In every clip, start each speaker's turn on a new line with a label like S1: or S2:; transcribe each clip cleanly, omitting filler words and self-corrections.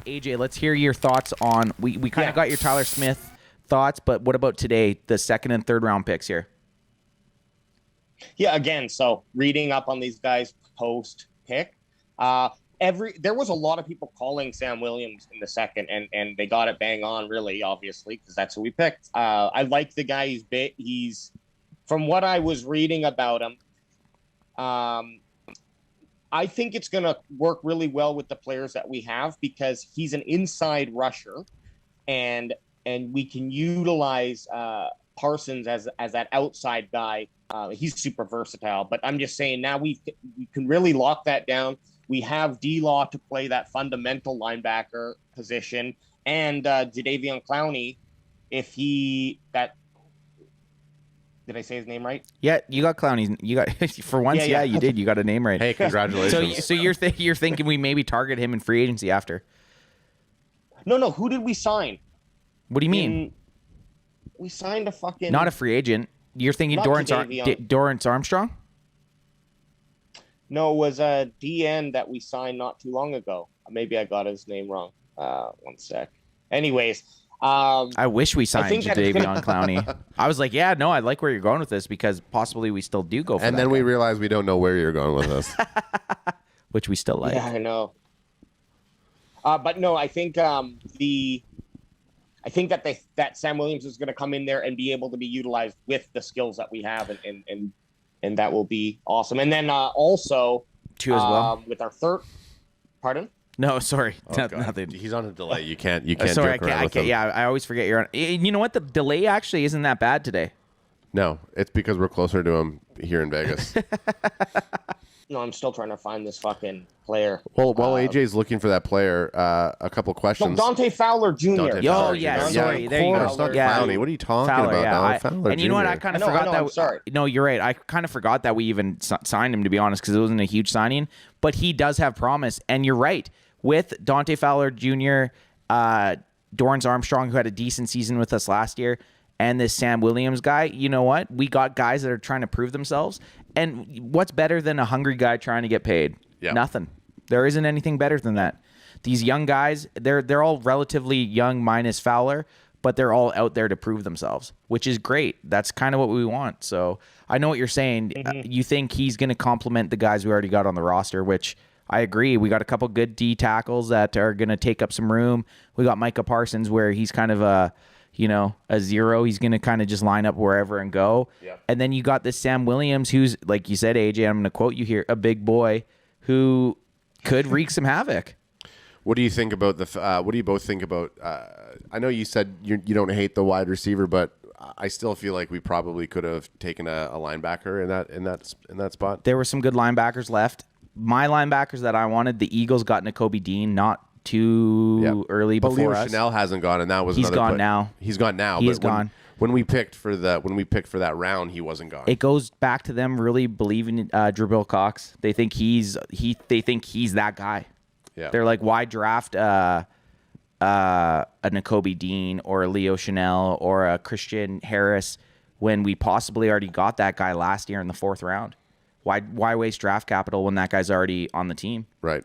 S1: AJ, let's hear your thoughts on. We kind of got your Tyler Smith thoughts, but what about today? The second and third round picks here.
S2: Yeah, again, so reading up on these guys post pick, there was a lot of people calling Sam Williams in the second, and they got it bang on, really, obviously, because that's who we picked. I like the guy. He's from what I was reading about him. I think it's going to work really well with the players that we have because he's an inside rusher, and we can utilize Parsons as that outside guy. He's super versatile, but I'm just saying now we can really lock that down. We have D-Law to play that fundamental linebacker position, and Jadeveon Clowney, did I say his name right?
S1: Yeah, you got Clowney. You got for once. Yeah, you did. You got a name right.
S3: Hey, congratulations.
S1: So you're thinking we maybe target him in free agency after?
S2: No. Who did we sign?
S1: What do you mean?
S2: We signed a fucking
S1: not a free agent. You're thinking Dorrance Armstrong?
S2: No, it was a DN that we signed not too long ago. Maybe I got his name wrong. One sec. Anyways,
S1: I wish we signed Jadeveon Clowney. I was like, yeah, no, I like where you're going with this because possibly we still do go for that.
S3: And then we realized we don't know where you're going with this.
S1: Which we still like.
S2: Yeah, I know. But no, I think that Sam Williams is going to come in there and be able to be utilized with the skills that we have, and that will be awesome. And then also
S1: two as well
S2: with our third. Pardon?
S1: No, sorry,
S3: nothing. He's on a delay. You can't.
S1: Sorry, I can't. Yeah, I always forget you're on. You know what? The delay actually isn't that bad today.
S3: No, it's because we're closer to him here in Vegas.
S2: No, I'm still trying to find this fucking player.
S3: Well, while AJ's looking for that player, a couple questions.
S2: Dante Fowler Jr.
S1: Yeah, sorry. There you go.
S3: It's not Clowney. What are you talking about?
S1: Fowler and you know what? I kind of forgot that.
S2: I'm sorry.
S1: No, you're right. I kind of forgot that we even signed him, to be honest, because it wasn't a huge signing. But he does have promise. And you're right. With Dante Fowler Jr., Dorrance Armstrong, who had a decent season with us last year, and this Sam Williams guy, you know what? We got guys that are trying to prove themselves. And what's better than a hungry guy trying to get paid?
S3: Yep.
S1: Nothing. There isn't anything better than that. These young guys, they're all relatively young minus Fowler, but they're all out there to prove themselves, which is great. That's kind of what we want. So I know what you're saying. Mm-hmm. You think he's going to complement the guys we already got on the roster, which I agree. We got a couple good D tackles that are going to take up some room. We got Micah Parsons where he's kind of a zero. He's going to kind of just line up wherever and go. Yep. And then you got this Sam Williams, who's, like you said, AJ, I'm going to quote you here, a big boy who could wreak some havoc.
S3: What do you think about what do you both think about, I know you said you don't hate the wide receiver, but I still feel like we probably could have taken a linebacker in that spot.
S1: There were some good linebackers left. My linebackers that I wanted, the Eagles got Nakobe Dean, not too early before
S3: Leo
S1: us.
S3: Chanel hasn't gone, and that was
S1: He's
S3: another
S1: gone
S3: play.
S1: now.
S3: He's gone now.
S1: He's gone.
S3: When we picked for that round, he wasn't gone.
S1: It goes back to them really believing in Jabril Cox. They think he's that guy.
S3: Yeah.
S1: They're like, why draft a Nakobe Dean or a Leo Chanel or a Christian Harris when we possibly already got that guy last year in the 4th round? Why waste draft capital when that guy's already on the team?
S3: Right.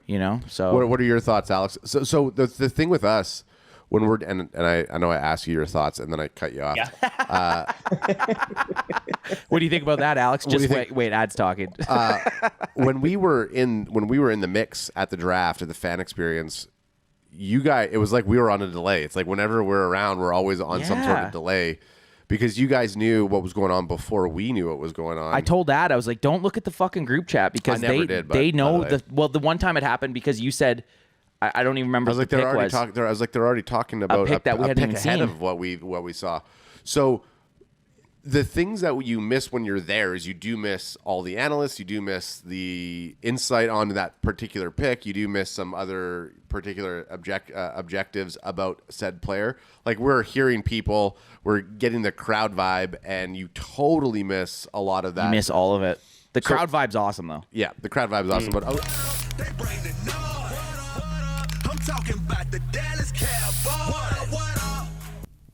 S1: You know. So
S3: what are your thoughts, Alex? So the thing with us when we're and I know I asked you your thoughts and then I cut you off.
S2: Yeah.
S1: What do you think about that, Alex? Just wait. Ad's talking.
S3: When we were in the mix at the draft at the fan experience, you guys, it was like we were on a delay. It's like whenever we're around, we're always on some sort of delay. Because you guys knew what was going on before we knew what was going on.
S1: I told Dad, I was like, don't look at the fucking group chat because they know the one time it happened because you said, I don't even remember what the pick was.
S3: I was like, they're already talking about
S1: a pick that we hadn't even
S3: ahead
S1: seen.
S3: of what we saw. So the things that you miss when you're there is you do miss all the analysts, you do miss the insight on that particular pick, you do miss some other particular objectives about said player. Like we're hearing people, we're getting the crowd vibe, and you totally miss a lot of that.
S1: You miss all of it. The crowd vibe's awesome though.
S3: Yeah, the crowd vibe is awesome, but
S4: They bring the noise. I'm talking